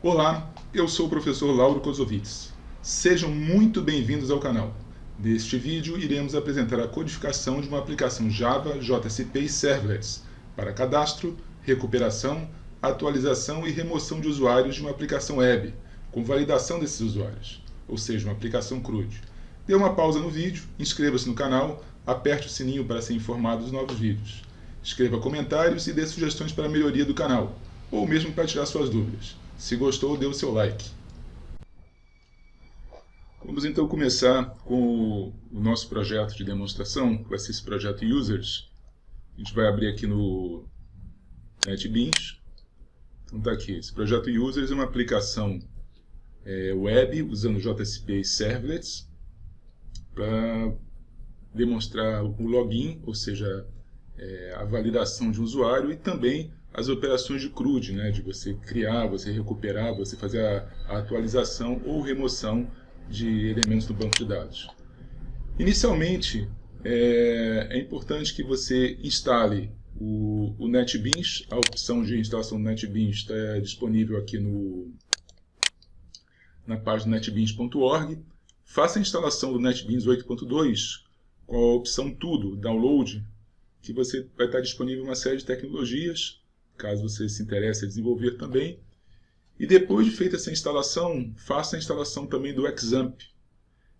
Olá, eu sou o professor Lauro Kozovitz. Sejam muito bem-vindos ao canal. Neste vídeo, iremos apresentar a codificação de uma aplicação Java, JSP e Servlets para cadastro, recuperação, atualização e remoção de usuários de uma aplicação web, com validação desses usuários, ou seja, uma aplicação CRUD. Dê uma pausa no vídeo, inscreva-se no canal, aperte o sininho para ser informado dos novos vídeos. Escreva comentários e dê sugestões para a melhoria do canal, ou mesmo para tirar suas dúvidas. Se gostou, dê o seu like. Vamos então começar com o nosso projeto de demonstração, que vai ser esse projeto Users. A gente vai abrir aqui no NetBeans. Então está aqui, esse projeto Users é uma aplicação web usando JSP e Servlets para demonstrar o login, ou seja, a validação de um usuário, e também as operações de CRUD, né, de você criar, você recuperar, você fazer a atualização ou remoção de elementos do banco de dados. Inicialmente, é importante que você instale o NetBeans. A opção de instalação do NetBeans está disponível aqui na página netbeans.org. Faça a instalação do NetBeans 8.2 com a opção Tudo, Download, que você vai estar disponível uma série de tecnologias, caso você se interesse em desenvolver também. E depois de feita essa instalação, faça a instalação também do XAMPP,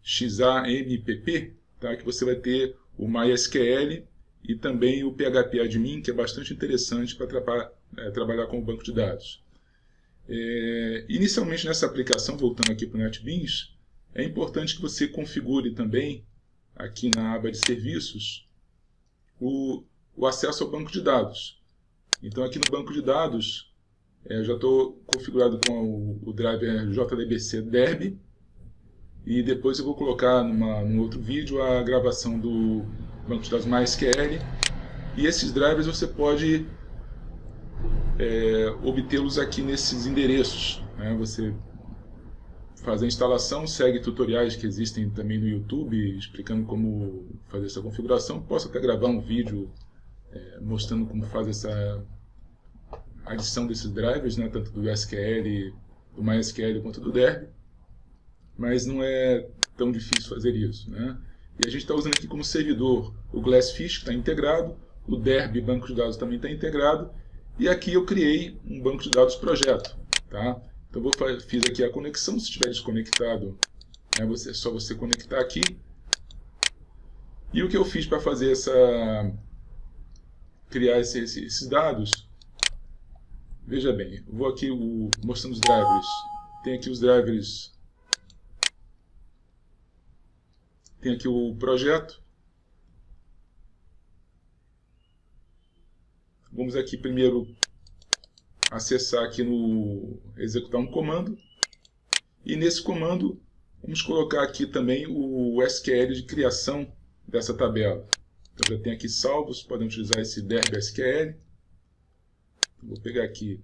XAMPP, tá? Que você vai ter o MySQL e também o PHP-admin, que é bastante interessante para trabalhar com o banco de dados. Inicialmente nessa aplicação, voltando aqui para o NetBeans, é importante que você configure também, aqui na aba de serviços, o acesso ao banco de dados. Então aqui no banco de dados, já estou configurado com o driver JDBC Derby, e depois eu vou colocar num outro vídeo a gravação do banco de dados MySQL, e esses drivers você pode obtê-los aqui nesses endereços, né? Você faz a instalação, segue tutoriais que existem também no YouTube explicando como fazer essa configuração. Posso até gravar um vídeo mostrando como faz essa adição desses drivers, né, tanto do SQL, do MySQL quanto do Derby, mas não é tão difícil fazer isso, né? E a gente está usando aqui como servidor o Glassfish, que está integrado, o Derby, banco de dados, também está integrado, e aqui eu criei um banco de dados projeto, tá? Então fiz aqui a conexão. Se estiver desconectado, é só você conectar aqui. E o que eu fiz para fazer criar esses dados, veja bem, eu vou aqui mostrando os drivers. Tem aqui os drivers, tem aqui o projeto. Vamos aqui primeiro acessar aqui executar um comando, e nesse comando vamos colocar aqui também o SQL de criação dessa tabela. Então já tem aqui salvos, podem utilizar esse Derby SQL. Vou pegar aqui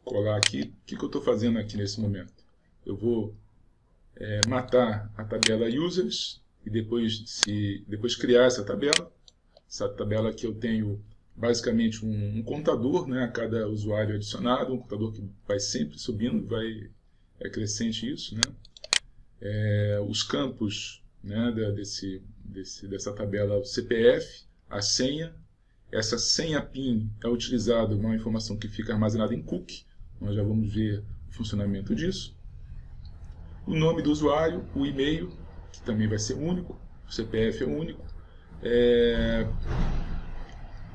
colar aqui. O que eu estou fazendo aqui nesse momento? Eu vou matar a tabela users e depois criar essa tabela. Essa tabela aqui eu tenho basicamente um contador, né, a cada usuário adicionado, um contador que vai sempre subindo, é crescente isso, né? Os campos, né, dessa tabela, o CPF, a senha. Essa senha PIN é utilizada uma informação que fica armazenada em cookie. Nós já vamos ver o funcionamento disso. O nome do usuário, o e-mail, que também vai ser único, o CPF é único.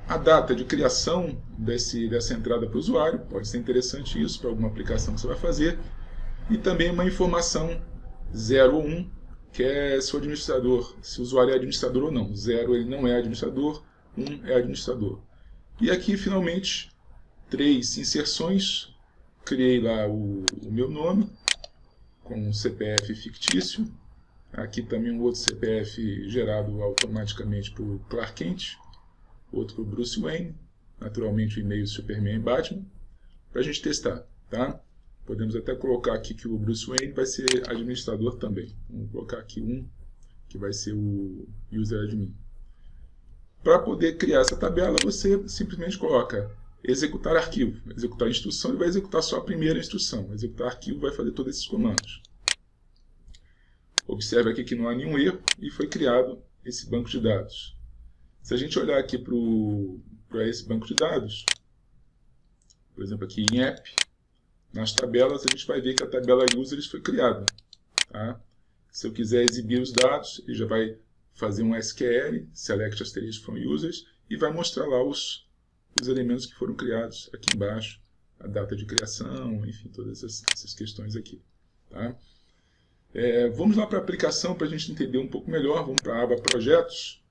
A data de criação dessa entrada para o usuário, pode ser interessante isso para alguma aplicação que você vai fazer. E também uma informação 0 ou 1, que é se o administrador, se o usuário é administrador ou não. 0 ele não é administrador, 1 é administrador. E aqui, finalmente, 3 inserções. Criei lá o meu nome, com um CPF fictício. Aqui também um outro CPF gerado automaticamente por Clark Kent, outro por Bruce Wayne, naturalmente o e-mail Superman e Batman, para a gente testar, tá? Podemos até colocar aqui que o Bruce Wayne vai ser administrador também. Vamos colocar aqui um, que vai ser o user admin. Para poder criar essa tabela, você simplesmente coloca executar arquivo. Executar instrução, ele vai executar só a primeira instrução. Executar arquivo vai fazer todos esses comandos. Observe aqui que não há nenhum erro e foi criado esse banco de dados. Se a gente olhar aqui para esse banco de dados, por exemplo, aqui em app, nas tabelas, a gente vai ver que a tabela users foi criada. Tá? Se eu quiser exibir os dados, ele já vai fazer um SQL, select asterisk from users, e vai mostrar lá os elementos que foram criados aqui embaixo, a data de criação, enfim, todas essas questões aqui. Tá? Vamos lá para a aplicação para a gente entender um pouco melhor. Vamos para a aba Projetos.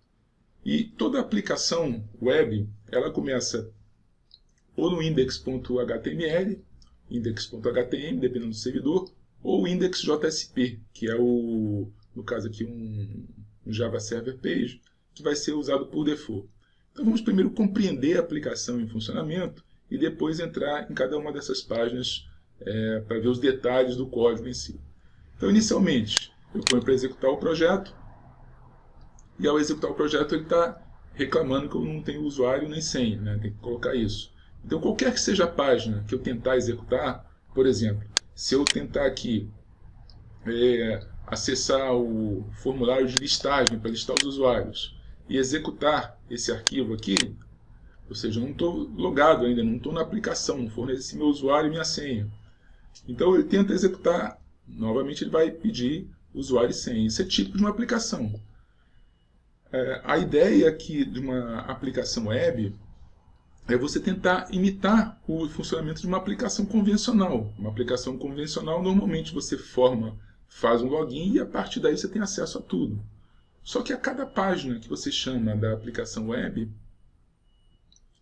E toda aplicação web, ela começa ou no index.html, index.htm, dependendo do servidor, ou index.jsp, que é no caso aqui um Java Server Page, que vai ser usado por default. Então vamos primeiro compreender a aplicação em funcionamento e depois entrar em cada uma dessas páginas para ver os detalhes do código em si. Então inicialmente eu ponho para executar o projeto e ao executar o projeto ele está reclamando que eu não tenho usuário nem senha, né? Tem que colocar isso. Então qualquer que seja a página que eu tentar executar, por exemplo, se eu tentar aqui acessar o formulário de listagem para listar os usuários e executar esse arquivo aqui, ou seja, eu não estou logado ainda, não estou na aplicação, não forneci meu usuário e minha senha. Então ele tenta executar, novamente ele vai pedir usuário e senha. Isso é típico de uma aplicação. A ideia aqui de uma aplicação web é você tentar imitar o funcionamento de uma aplicação convencional. Uma aplicação convencional, normalmente você faz um login e a partir daí você tem acesso a tudo. Só que a cada página que você chama da aplicação web,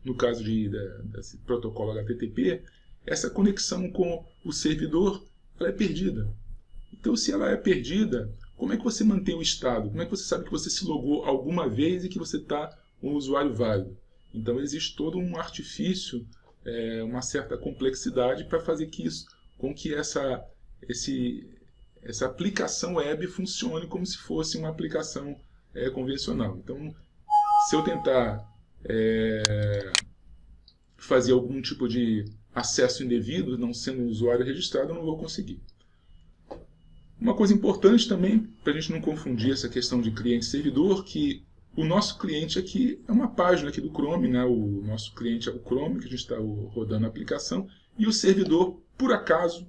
no caso desse protocolo HTTP, essa conexão com o servidor ela é perdida. Então, se ela é perdida, como é que você mantém o estado? Como é que você sabe que você se logou alguma vez e que você está um usuário válido? Então, existe todo um artifício, uma certa complexidade para fazer com que essa aplicação web funcione como se fosse uma aplicação convencional. Então, se eu tentar fazer algum tipo de acesso indevido, não sendo um usuário registrado, eu não vou conseguir. Uma coisa importante também, para a gente não confundir essa questão de cliente e servidor, que o nosso cliente aqui é uma página aqui do Chrome, né? O nosso cliente é o Chrome, que a gente está rodando a aplicação, e o servidor, por acaso,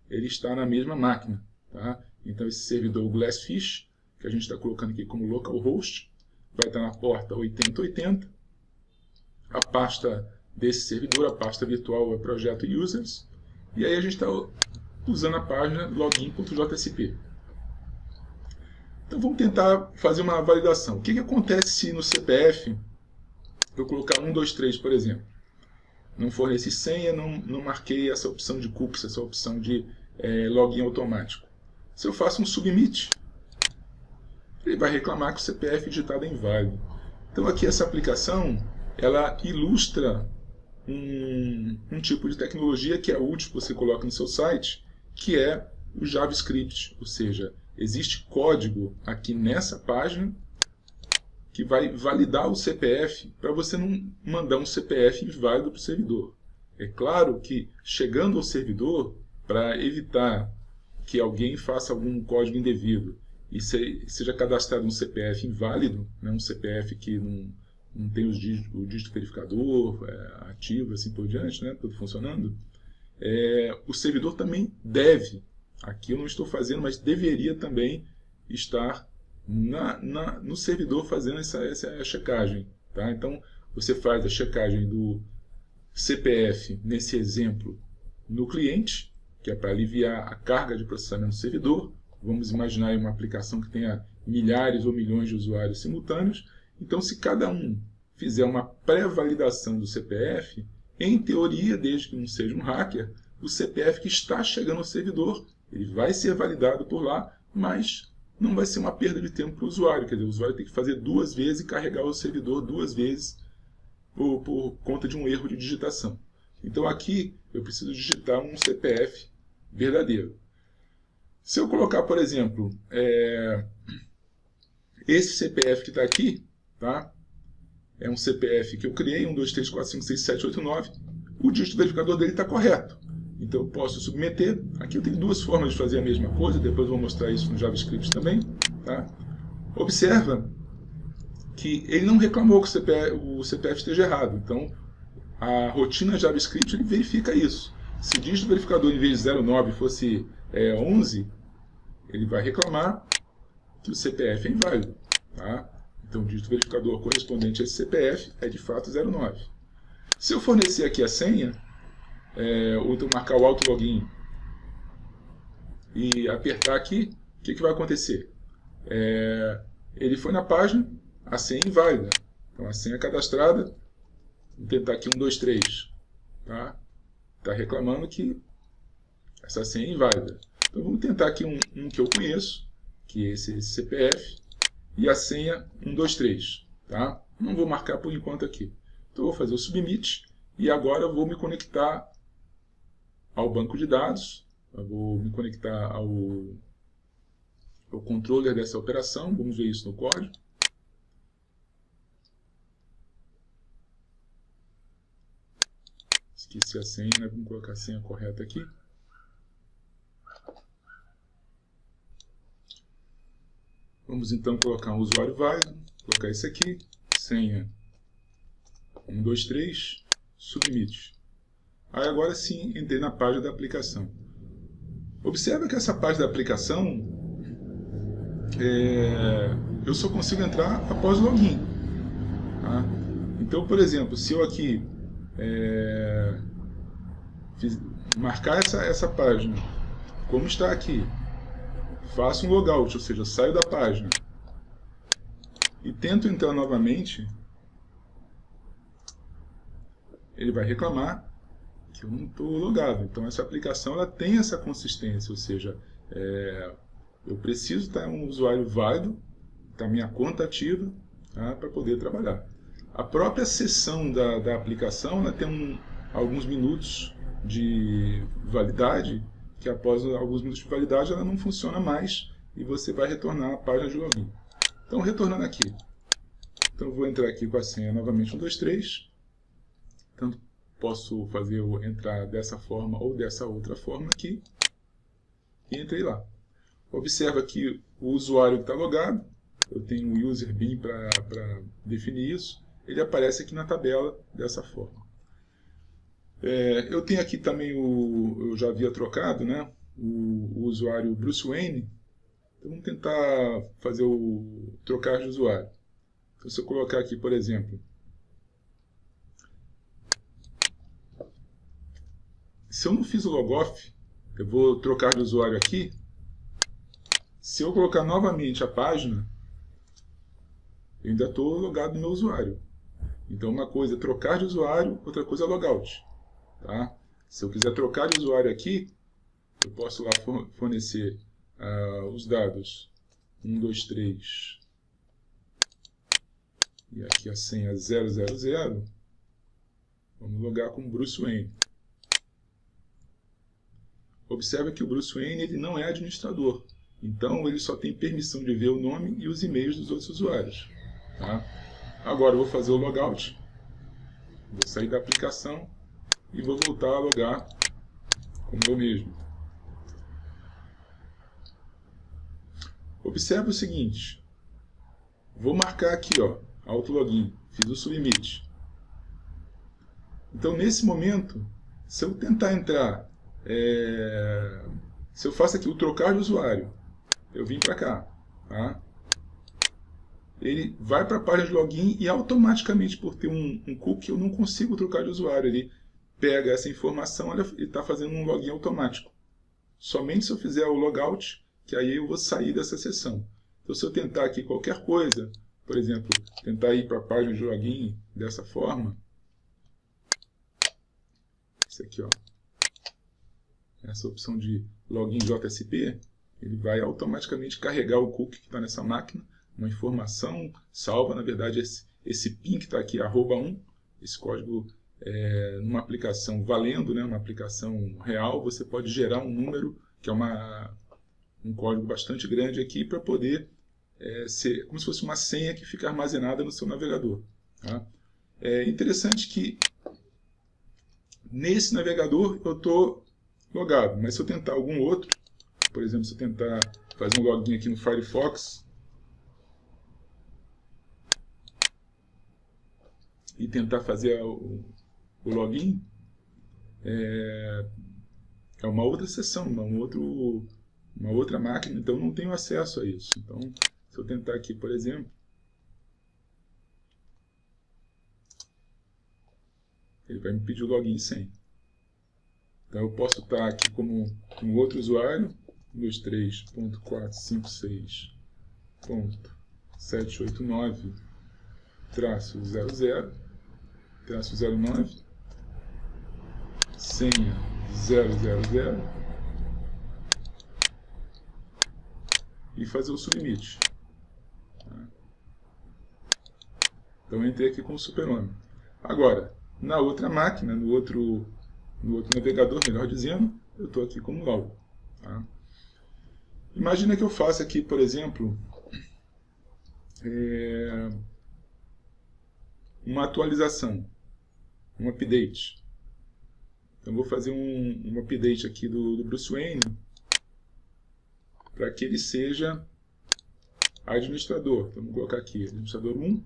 ele está na mesma máquina. Tá? Então esse servidor, o Glassfish, que a gente está colocando aqui como localhost, vai estar na porta 8080. A pasta desse servidor, a pasta virtual é projeto users, e aí a gente está usando a página login.jsp. Então vamos tentar fazer uma validação. O que acontece se no CPF eu colocar 123, por exemplo? Não forneci senha, não marquei essa opção de cookies, essa opção de login automático. Se eu faço um submit, ele vai reclamar que o CPF digitado é inválido. Então aqui essa aplicação ela ilustra um tipo de tecnologia que é útil que você coloca no seu site, que é o JavaScript, ou seja, existe código aqui nessa página que vai validar o CPF para você não mandar um CPF inválido para o servidor. É claro que chegando ao servidor, para evitar que alguém faça algum código indevido e seja cadastrado um CPF inválido, né, um CPF que não tem o dígito verificador ativo, assim por diante, né, tudo funcionando, o servidor também deve, aqui eu não estou fazendo, mas deveria também estar no servidor fazendo essa checagem. Tá? Então, você faz a checagem do CPF, nesse exemplo, no cliente, que é para aliviar a carga de processamento do servidor. Vamos imaginar uma aplicação que tenha milhares ou milhões de usuários simultâneos. Então, se cada um fizer uma pré-validação do CPF, em teoria, desde que não seja um hacker, o CPF que está chegando ao servidor, ele vai ser validado por lá, mas não vai ser uma perda de tempo para o usuário. Quer dizer, o usuário tem que fazer 2 vezes e carregar o servidor 2 vezes por conta de um erro de digitação. Então aqui eu preciso digitar um CPF verdadeiro. Se eu colocar, por exemplo, esse CPF que está aqui, tá? é um CPF que eu criei, 1, 2, 3, 4, 5, 6, 7, 8, 9, o dígito verificador dele está correto. Então eu posso submeter. Aqui eu tenho duas formas de fazer a mesma coisa, depois eu vou mostrar isso no JavaScript também. Tá? Observa que ele não reclamou que o CPF esteja errado. Então a rotina JavaScript ele verifica isso. Se o dígito verificador em vez de 09 fosse 11, ele vai reclamar que o CPF é inválido. Tá? Então o dígito verificador correspondente a esse CPF é de fato 09. Se eu fornecer aqui a senha, ou então marcar o auto login e apertar aqui, o que vai acontecer? Ele foi na página, a senha é inválida. Então a senha cadastrada, vou tentar aqui 1, 2, 3. Tá? Está reclamando que essa senha é inválida. Então vamos tentar aqui um que eu conheço, que é esse CPF, e a senha 1, 2, 3. Tá? Não vou marcar por enquanto aqui. Então eu vou fazer o submit e agora eu vou me conectar ao banco de dados. Eu vou me conectar ao controller dessa operação. Vamos ver isso no código. Esqueci a senha, né? Vamos colocar a senha correta aqui. Vamos então colocar um usuário válido. Colocar esse aqui. Senha 1, 2, 3. Submit. Aí agora sim entrei na página da aplicação. Observa que essa página da aplicação eu só consigo entrar após o login. Tá? Então, por exemplo, se eu aqui marcar essa página como está aqui, faço um logout, ou seja, saio da página e tento entrar novamente, ele vai reclamar que eu não estou logado. Então essa aplicação ela tem essa consistência, ou seja, eu preciso estar um usuário válido, estar minha conta ativa, tá, para poder trabalhar. A própria sessão da aplicação ela tem alguns minutos de validade, que após alguns minutos de validade ela não funciona mais e você vai retornar à página de login. Então retornando aqui, então eu vou entrar aqui com a senha novamente 1, 2, 3. Tanto posso fazer entrar dessa forma ou dessa outra forma aqui. E entrei lá. Observa que o usuário que está logado, eu tenho o user bin para definir isso, ele aparece aqui na tabela dessa forma. Eu tenho aqui também eu já havia trocado, né, o usuário Bruce Wayne. Então vamos tentar fazer trocar de usuário. Então, se eu colocar aqui, por exemplo, se eu não fiz o logoff, eu vou trocar de usuário aqui. Se eu colocar novamente a página, eu ainda estou logado no meu usuário. Então uma coisa é trocar de usuário, outra coisa é logout. Tá? Se eu quiser trocar de usuário aqui, eu posso lá fornecer os dados 1, 2, 3 e aqui a senha 000. Vamos logar com Bruce Wayne. Observa que o Bruce Wayne ele não é administrador, então ele só tem permissão de ver o nome e os e-mails dos outros usuários. Tá? Agora eu vou fazer o logout, vou sair da aplicação e vou voltar a logar como eu mesmo. Observe o seguinte, vou marcar aqui, ó, auto login, fiz o submit. Então nesse momento, se eu tentar entrar, se eu faço aqui o trocar de usuário, eu vim para cá, tá? Ele vai para a página de login e automaticamente, por ter um cookie, eu não consigo trocar de usuário. Ele pega essa informação e está fazendo um login automático. Somente se eu fizer o logout, que aí eu vou sair dessa sessão. Então se eu tentar aqui qualquer coisa, por exemplo, tentar ir para a página de login dessa forma, isso aqui, ó, essa opção de login JSP, ele vai automaticamente carregar o cookie que está nessa máquina, uma informação salva, na verdade esse PIN que está aqui, @1, esse código numa aplicação valendo, né, uma aplicação real, você pode gerar um número, que é um código bastante grande aqui, para poder ser como se fosse uma senha que fica armazenada no seu navegador. Tá? É interessante que nesse navegador eu estou logado, mas se eu tentar algum outro, por exemplo, se eu tentar fazer um login aqui no Firefox e tentar fazer o login, é uma outra sessão, uma outra máquina, então eu não tenho acesso a isso. Então, se eu tentar aqui, por exemplo, ele vai me pedir o login e senha. Então eu posso estar aqui como um outro usuário, 23.456.789-00-09, senha 000, e fazer o submit. Então eu entrei aqui com o super-homem. Agora, na outra máquina, no outro navegador, melhor dizendo, eu estou aqui como log. Tá? Imagina que eu faça aqui, por exemplo, uma atualização, um update. Então vou fazer um update aqui do Bruce Wayne para que ele seja administrador. Então vou colocar aqui administrador 1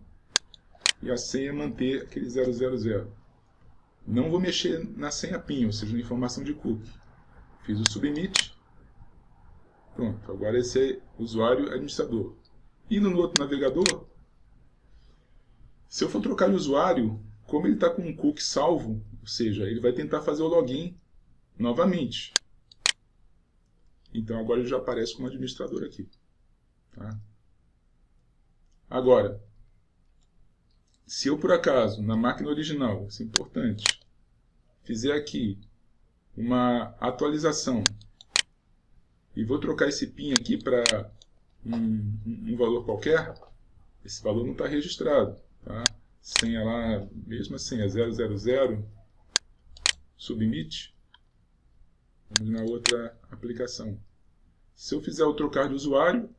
e a senha manter aquele 000. Não vou mexer na senha PIN, ou seja, na informação de cookie. Fiz o submit. Pronto, agora esse é usuário administrador. Indo no outro navegador, se eu for trocar de usuário, como ele está com um cookie salvo, ou seja, ele vai tentar fazer o login novamente. Então agora ele já aparece como administrador aqui. Tá? Agora, se eu por acaso, na máquina original, isso é importante, fizer aqui uma atualização e vou trocar esse PIN aqui para um valor qualquer, esse valor não está registrado. Tá? Senha lá, mesma senha, 000, submit. Vamos na outra aplicação. Se eu fizer o trocar de usuário,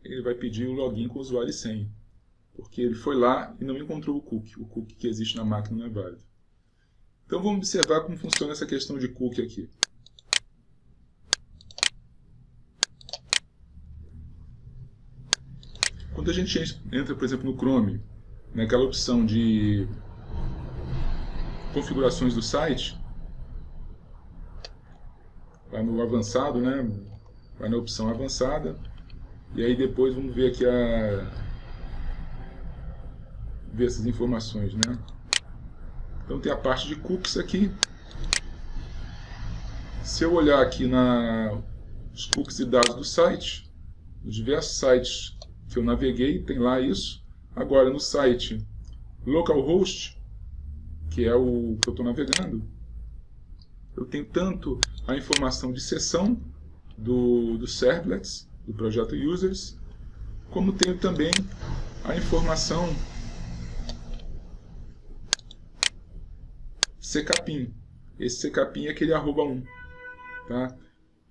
ele vai pedir o login com usuário e senha. Porque ele foi lá e não encontrou o cookie que existe na máquina não é válido. Então vamos observar como funciona essa questão de cookie aqui. Quando a gente entra, por exemplo, no Chrome, naquela opção de configurações do site, vai no avançado, né? Vai na opção avançada, e aí depois vamos ver aqui ver essas informações, né? Então tem a parte de cookies aqui. Se eu olhar aqui nos cookies e dados do site, nos diversos sites que eu naveguei, tem lá isso. Agora no site localhost, que é o que eu estou navegando, eu tenho tanto a informação de sessão do servlets, do projeto users, como tenho também a informação ckpin. Esse ckpin é aquele @1. Tá?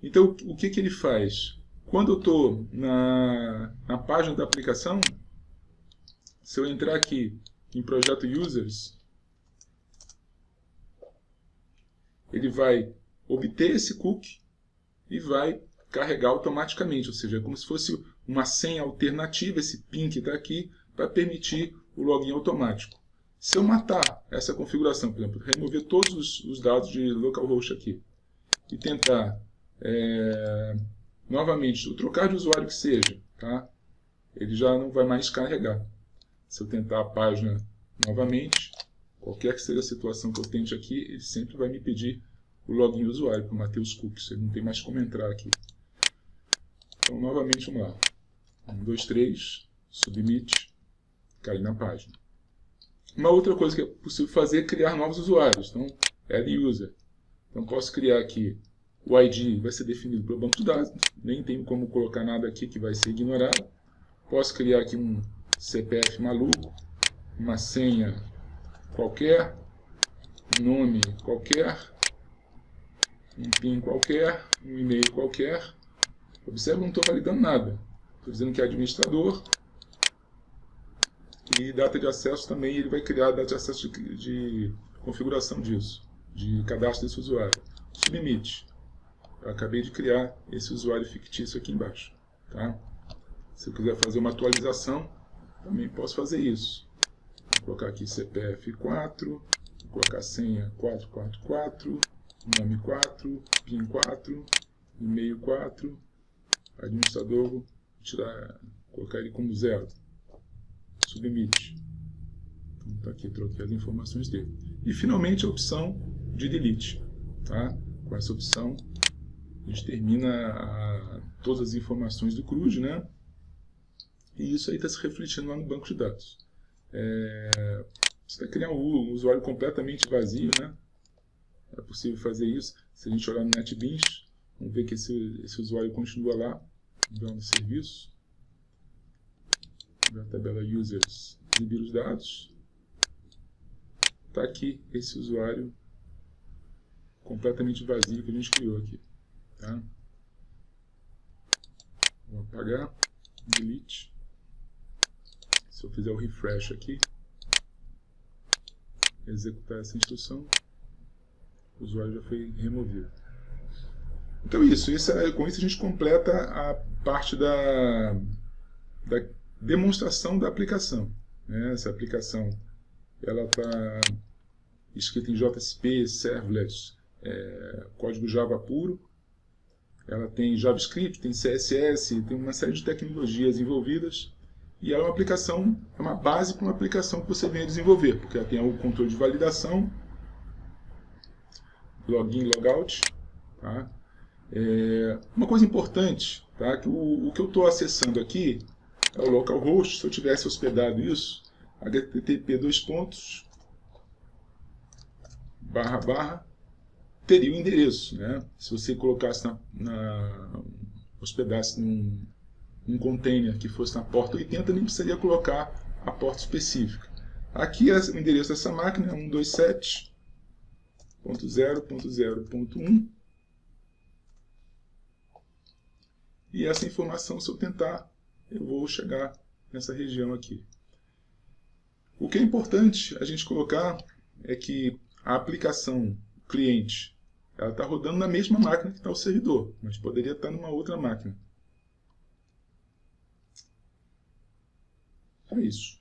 Então o que ele faz? Quando eu estou na página da aplicação, se eu entrar aqui em projeto users, ele vai obter esse cookie e vai carregar automaticamente, ou seja, é como se fosse uma senha alternativa, esse PIN que está aqui, para permitir o login automático. Se eu matar essa configuração, por exemplo, remover todos os dados de localhost aqui e tentar novamente, o trocar de usuário que seja, tá? Ele já não vai mais carregar. Se eu tentar a página novamente, qualquer que seja a situação que eu tente aqui, ele sempre vai me pedir o login do usuário para manter os cookies. Ele não tem mais como entrar aqui. Então, novamente, vamos lá. 1, 2, 3, submit, cair na página. Uma outra coisa que é possível fazer é criar novos usuários. Então, add user. Então, posso criar aqui o ID, vai ser definido pelo banco de dados. Nem tenho como colocar nada aqui que vai ser ignorado. Posso criar aqui um CPF maluco, uma senha qualquer, um nome qualquer, um PIN qualquer, um e-mail qualquer. Observe, não estou validando nada. Estou dizendo que é administrador. E data de acesso também, ele vai criar a data de acesso de configuração disso, de cadastro desse usuário. Submit. Eu acabei de criar esse usuário fictício aqui embaixo. Tá? Se eu quiser fazer uma atualização, também posso fazer isso. Vou colocar aqui CPF 4, vou colocar senha 444, nome 4, PIN 4, e-mail 4, administrador, vou colocar ele como 0. Submit. Então está aqui, troquei as informações dele. E finalmente a opção de delete. Tá? Com essa opção a gente termina todas as informações do CRUD, né? E isso aí está se refletindo lá no banco de dados. Você vai criar um usuário completamente vazio, né? É possível fazer isso. Se a gente olhar no NetBeans, vamos ver que esse usuário continua lá, no serviço. Na tabela Users, exibir os dados. Está aqui esse usuário completamente vazio que a gente criou aqui. Tá? Vou apagar, delete. Se eu fizer o refresh aqui, executar essa instrução, o usuário já foi removido. Então com isso a gente completa a parte da demonstração da aplicação. Né? Essa aplicação está escrita em JSP, Serverless, código Java puro. Ela tem JavaScript, tem CSS, tem uma série de tecnologias envolvidas. E ela é uma aplicação, é uma base para uma aplicação que você venha desenvolver, porque ela tem o controle de validação, login, logout. Tá? Uma coisa importante, tá? Que o que eu estou acessando aqui é o localhost. Se eu tivesse hospedado isso, http:// teria o endereço, né? Se você colocasse hospedasse num container que fosse na porta 80, nem precisaria colocar a porta específica. Aqui o endereço dessa máquina é 127.0.0.1. E essa informação, se eu tentar, eu vou chegar nessa região aqui. O que é importante a gente colocar é que a aplicação cliente ela está rodando na mesma máquina que está o servidor, mas poderia estar numa outra máquina. É isso.